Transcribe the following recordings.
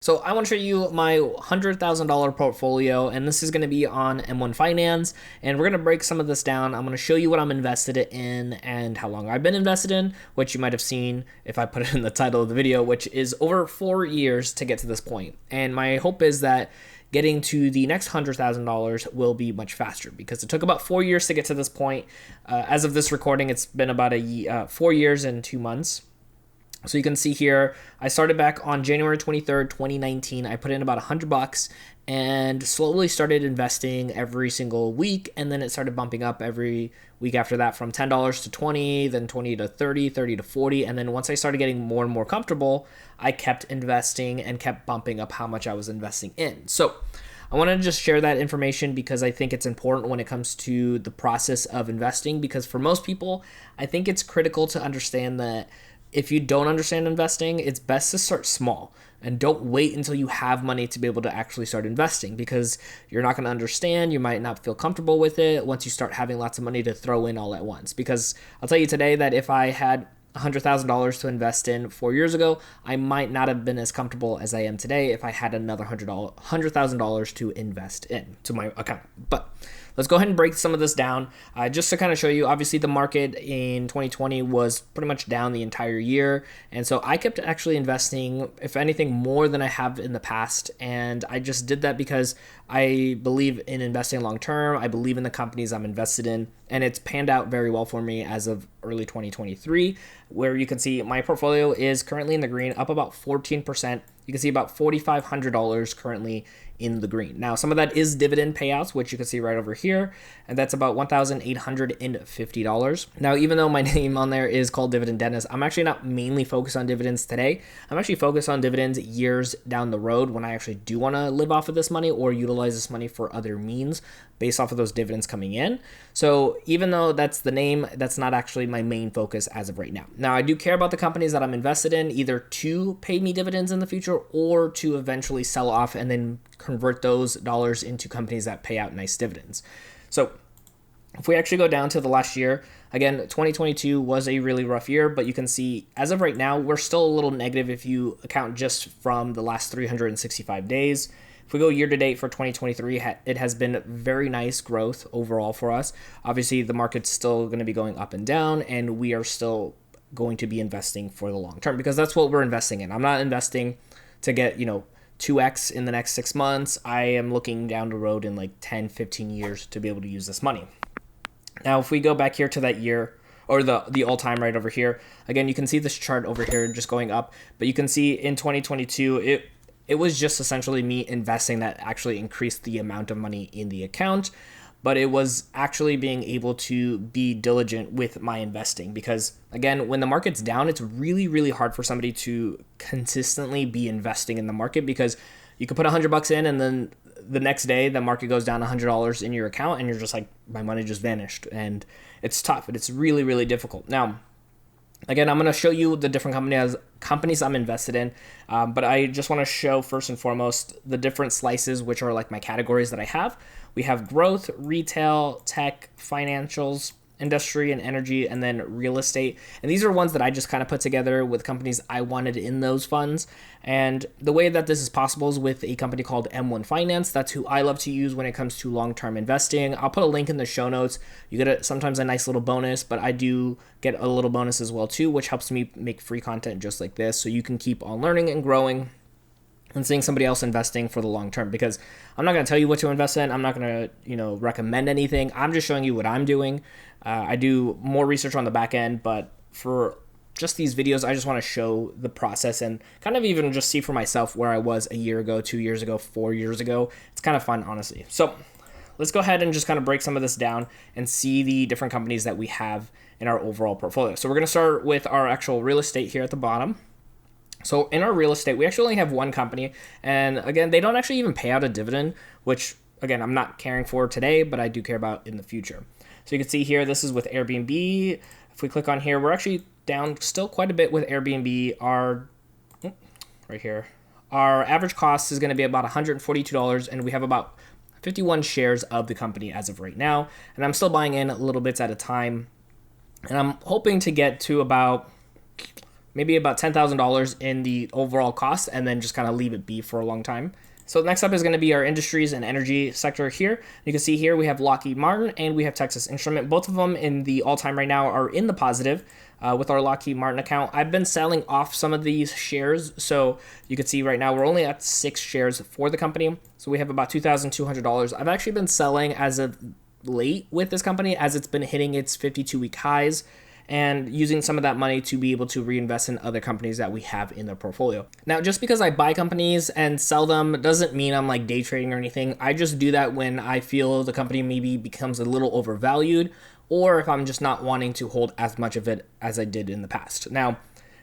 So I want to show you my $100,000 portfolio, and this is going to be on M1 Finance, and we're going to break some of this down. I'm going to show you what I'm invested in and how long I've been invested in, which you might have seen if I put it in the title of the video, which is over 4 years to get to this point. And my hope is that getting to the next $100,000 will be much faster because it took about 4 years to get to this point. As of this recording, it's been about 4 years and 2 months. So you can see here, I started back on January 23rd, 2019. I put in about $100 and slowly started investing every single week. And then it started bumping up every week after that from $10 to 20, then 20 to 30, 30 to 40. And then once I started getting more and more comfortable, I kept investing and kept bumping up how much I was investing in. So I want to just share that information because I think it's important when it comes to the process of investing, because for most people, I think it's critical to understand that if you don't understand investing, it's best to start small and don't wait until you have money to be able to actually start investing, because you're not going to understand. You might not feel comfortable with it once you start having lots of money to throw in all at once. Because I'll tell you today that if I had $100,000 to invest in 4 years ago, I might not have been as comfortable as I am today if I had another $100,000 to invest in to my account. But let's go ahead and break some of this down just to kind of show you. Obviously, the market in 2020 was pretty much down the entire year. And so I kept actually investing, if anything, more than I have in the past. And I just did that because I believe in investing long term. I believe in the companies I'm invested in. And it's panned out very well for me as of early 2023, where you can see my portfolio is currently in the green, up about 14%. You can see about $4,500 currently in the green. Now, some of that is dividend payouts, which you can see right over here, and that's about $1,850. Now, even though my name on there is called Dividend Dentist, I'm actually not mainly focused on dividends today. I'm actually focused on dividends years down the road when I actually do want to live off of this money or utilize this money for other means based off of those dividends coming in. So even though that's the name, that's not actually my main focus as of right now. Now, I do care about the companies that I'm invested in, either to pay me dividends in the future or to eventually sell off and then convert those dollars into companies that pay out nice dividends. So if we actually go down to the last year, again, 2022 was a really rough year, but you can see as of right now, we're still a little negative if you account just from the last 365 days. If we go year to date for 2023, it has been very nice growth overall for us. Obviously, the market's still going to be going up and down, and we are still going to be investing for the long term because that's what we're investing in. I'm not investing to get, 2x in the next 6 months. I am looking down the road in like 10, 15 years to be able to use this money. Now, if we go back here to that year, or the all-time right over here, again, you can see this chart over here just going up, but you can see in 2022, it was just essentially me investing that actually increased the amount of money in the account, but it was actually being able to be diligent with my investing because, again, when the market's down, it's really, really hard for somebody to consistently be investing in the market because you could put $100 in and then the next day the market goes down $100 in your account and you're just like, my money just vanished, and it's tough and it's really, really difficult. Now, again, I'm going to show you the different companies I'm invested in, but I just want to show first and foremost the different slices, which are like my categories that I have. We have growth, retail, tech, financials, industry and energy, and then real estate. And these are ones that I just kind of put together with companies I wanted in those funds. And the way that this is possible is with a company called M1 Finance. That's who I love to use when it comes to long-term investing. I'll put a link in the show notes. You get sometimes a nice little bonus, but I do get a little bonus as well too, which helps me make free content just like this so you can keep on learning and growing and seeing somebody else investing for the long term, because I'm not going to tell you what to invest in. I'm not going to, recommend anything. I'm just showing you what I'm doing. I do more research on the back end, but for just these videos, I just want to show the process and kind of even just see for myself where I was a year ago, 2 years ago, 4 years ago. It's kind of fun, honestly. So let's go ahead and just kind of break some of this down and see the different companies that we have in our overall portfolio. So we're going to start with our actual real estate here at the bottom. So in our real estate, we actually only have one company. And again, they don't actually even pay out a dividend, which again, I'm not caring for today, but I do care about in the future. So you can see here, this is with Airbnb. If we click on here, we're actually down still quite a bit with Airbnb. Right here, our average cost is going to be about $142, and we have about 51 shares of the company as of right now. And I'm still buying in little bits at a time. And I'm hoping to get to about maybe about $10,000 in the overall cost, and then just kind of leave it be for a long time. So next up is going to be our industries and energy sector here. You can see here we have Lockheed Martin and we have Texas Instrument. Both of them in the all-time right now are in the positive with our Lockheed Martin account. I've been selling off some of these shares. So you can see right now we're only at 6 shares for the company. So we have about $2,200. I've actually been selling as of late with this company as it's been hitting its 52-week highs, and using some of that money to be able to reinvest in other companies that we have in the portfolio. Now, just because I buy companies and sell them doesn't mean I'm like day trading or anything. I just do that when I feel the company maybe becomes a little overvalued, or if I'm just not wanting to hold as much of it as I did in the past. Now,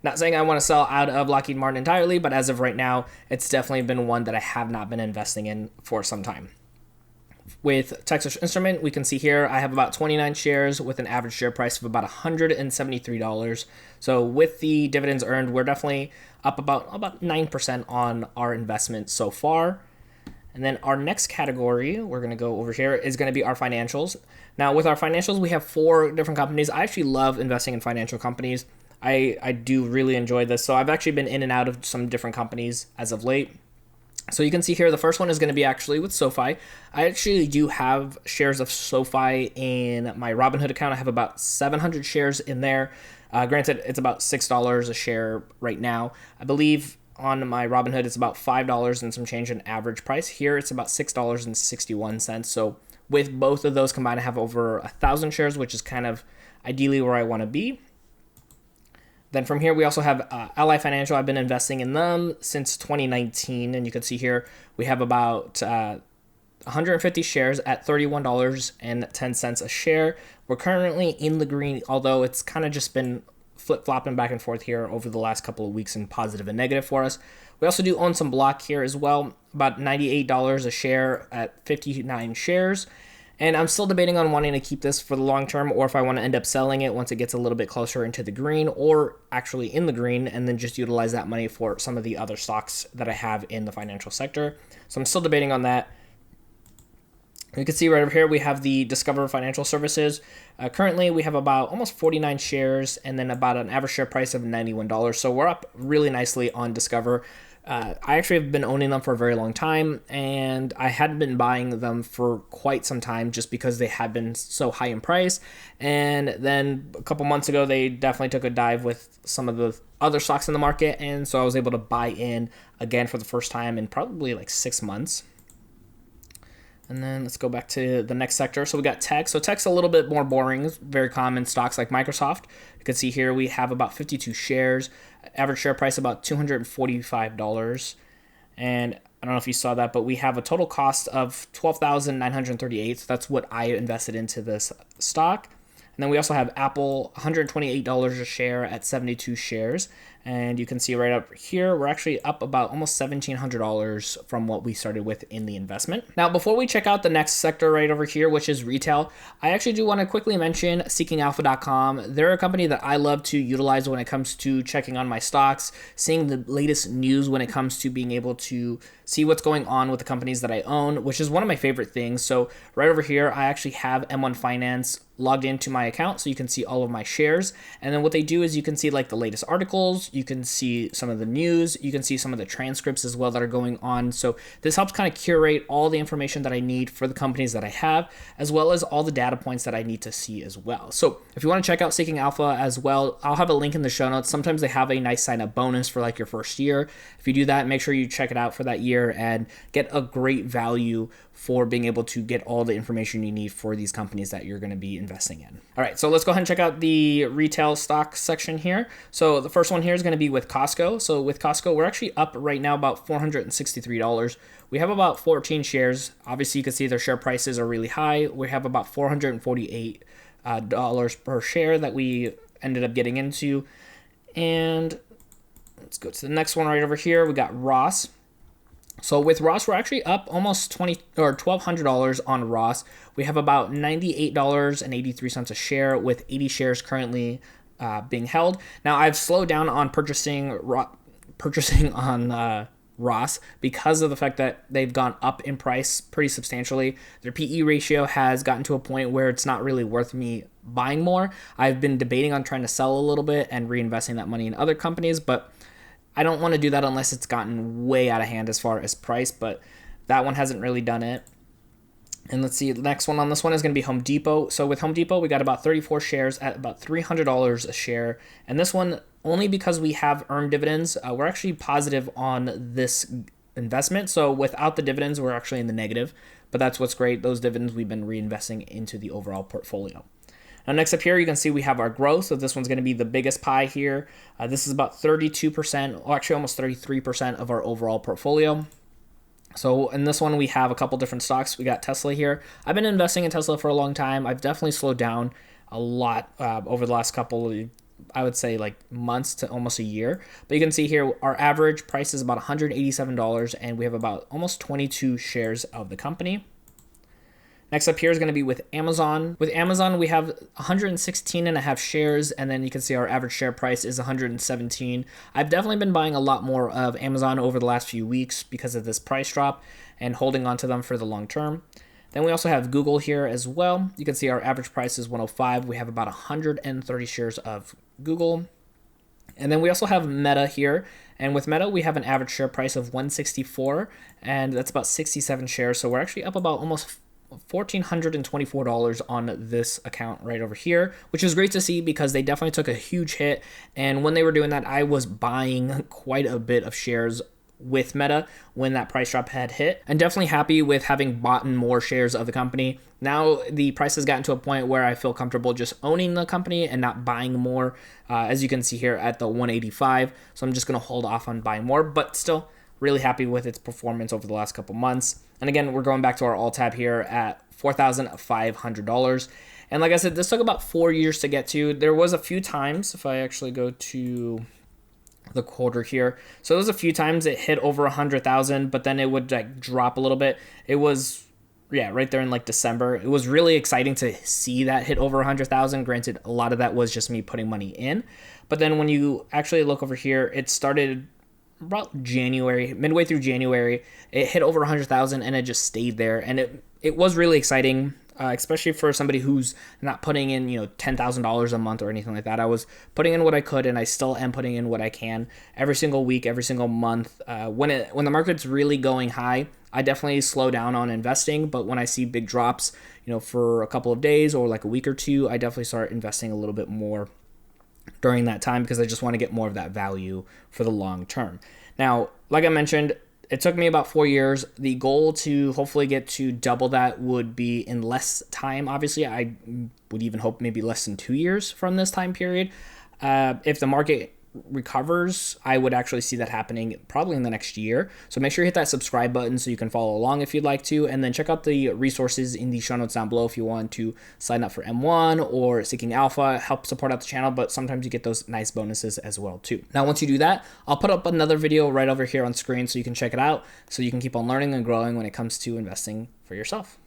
not saying I want to sell out of Lockheed Martin entirely, but as of right now, it's definitely been one that I have not been investing in for some time. With Texas Instrument, we can see here I have about 29 shares with an average share price of about $173. So with the dividends earned, we're definitely up about 9% on our investment so far. And then our next category we're going to go over here is going to be our financials. Now with our financials, we have 4 different companies. I actually love investing in financial companies. I do really enjoy this. So I've actually been in and out of some different companies as of late. So you can see here, the first one is going to be actually with SoFi. I actually do have shares of SoFi in my Robinhood account. I have about 700 shares in there. Granted, it's about $6 a share right now. I believe on my Robinhood, it's about $5 and some change in average price. Here, it's about $6.61. So with both of those combined, I have over 1,000 shares, which is kind of ideally where I want to be. Then from here, we also have Ally Financial. I've been investing in them since 2019. And you can see here, we have about 150 shares at $31.10 a share. We're currently in the green, although it's kind of just been flip-flopping back and forth here over the last couple of weeks in positive and negative for us. We also do own some Block here as well, about $98 a share at 59 shares. And I'm still debating on wanting to keep this for the long term, or if I want to end up selling it once it gets a little bit closer into the green, or actually in the green, and then just utilize that money for some of the other stocks that I have in the financial sector. So I'm still debating on that. You can see right over here, we have the Discover Financial Services. Currently, we have about almost 49 shares and then about an average share price of $91. So we're up really nicely on Discover. I actually have been owning them for a very long time, and I hadn't been buying them for quite some time just because they had been so high in price. And then a couple months ago, they definitely took a dive with some of the other stocks in the market, and so I was able to buy in again for the first time in probably like 6 months. And then let's go back to the next sector. So we got tech. So tech's a little bit more boring, very common stocks like Microsoft. You can see here we have about 52 shares, average share price about $245. And I don't know if you saw that, but we have a total cost of $12,938. So that's what I invested into this stock. And then we also have Apple, $128 a share at 72 shares. And you can see right up here, we're actually up about almost $1,700 from what we started with in the investment. Now, before we check out the next sector right over here, which is retail, I actually do want to quickly mention SeekingAlpha.com. They're a company that I love to utilize when it comes to checking on my stocks, seeing the latest news when it comes to being able to see what's going on with the companies that I own, which is one of my favorite things. So right over here, I actually have M1 Finance logged into my account so you can see all of my shares. And then what they do is you can see like the latest articles, you can see some of the news, you can see some of the transcripts as well that are going on. So this helps kind of curate all the information that I need for the companies that I have, as well as all the data points that I need to see as well. So if you want to check out Seeking Alpha as well, I'll have a link in the show notes. Sometimes they have a nice sign up bonus for like your first year. If you do that, make sure you check it out for that year and get a great value for being able to get all the information you need for these companies that you're going to be investing in. All right, so let's go ahead and check out the retail stock section here. So the first one here is going to be with Costco. So with Costco, we're actually up right now about $463. We have about 14 shares. Obviously, you can see their share prices are really high. We have about $448 per share that we ended up getting into. And let's go to the next one right over here. We got Ross. So with Ross, we're actually up almost $1,200 on Ross. We have about $98.83 a share with 80 shares currently being held. Now I've slowed down on purchasing on Ross because of the fact that they've gone up in price pretty substantially. Their PE ratio has gotten to a point where it's not really worth me buying more. I've been debating on trying to sell a little bit and reinvesting that money in other companies, but I don't want to do that unless it's gotten way out of hand as far as price, but that one hasn't really done it. And let's see, the next one on this one is going to be Home Depot. So with Home Depot, we got about 34 shares at about $300 a share. And this one, only because we have earned dividends, we're actually positive on this investment. So without the dividends, we're actually in the negative. But that's what's great. Those dividends we've been reinvesting into the overall portfolio. Now, next up here, you can see we have our growth. So this one's going to be the biggest pie here. This is about 32%, or actually almost 33% of our overall portfolio. So in this one, we have a couple different stocks. We got Tesla here. I've been investing in Tesla for a long time. I've definitely slowed down a lot over the last couple of, I would say, like months to almost a year. But you can see here, our average price is about $187, and we have about almost 22 shares of the company. Next up here is going to be with Amazon. With Amazon, we have 116 and a half shares, and then you can see our average share price is 117. I've definitely been buying a lot more of Amazon over the last few weeks because of this price drop and holding on to them for the long term. Then we also have Google here as well. You can see our average price is 105. We have about 130 shares of Google. And then we also have Meta here. And with Meta, we have an average share price of 164, and that's about 67 shares. So we're actually up about almost $1,424 on this account right over here, which is great to see because they definitely took a huge hit. And when they were doing that, I was buying quite a bit of shares with Meta when that price drop had hit, and definitely happy with having bought more shares of the company. Now the price has gotten to a point where I feel comfortable just owning the company and not buying more, as you can see here at the 185. So I'm just going to hold off on buying more, but still really happy with its performance over the last couple months. And again, we're going back to our alt tab here at $4,500. And like I said, this took about 4 years to get to. There was a few times, if I actually go to the quarter here, so there was a few times it hit over 100,000, but then it would like drop a little bit. It was, yeah, right there in like December. It was really exciting to see that hit over 100,000. Granted, a lot of that was just me putting money in, but then when you actually look over here, it started about January, midway through January, it hit over 100,000 and it just stayed there. And it was really exciting, especially for somebody who's not putting in, $10,000 a month or anything like that. I was putting in what I could, and I still am putting in what I can every single week, every single month. When the market's really going high, I definitely slow down on investing. But when I see big drops, for a couple of days or like a week or two, I definitely start investing a little bit more during that time because I just want to get more of that value for the long term. Now, like I mentioned, it took me about 4 years. The goal to hopefully get to double that would be in less time. Obviously, I would even hope maybe less than 2 years from this time period. If the market recovers, I would actually see that happening probably in the next year. So make sure you hit that subscribe button so you can follow along if you'd like to, and then check out the resources in the show notes down below if you want to sign up for M1 or Seeking Alpha, help support out the channel, but sometimes you get those nice bonuses as well too. Now, once you do that, I'll put up another video right over here on screen so you can check it out so you can keep on learning and growing when it comes to investing for yourself.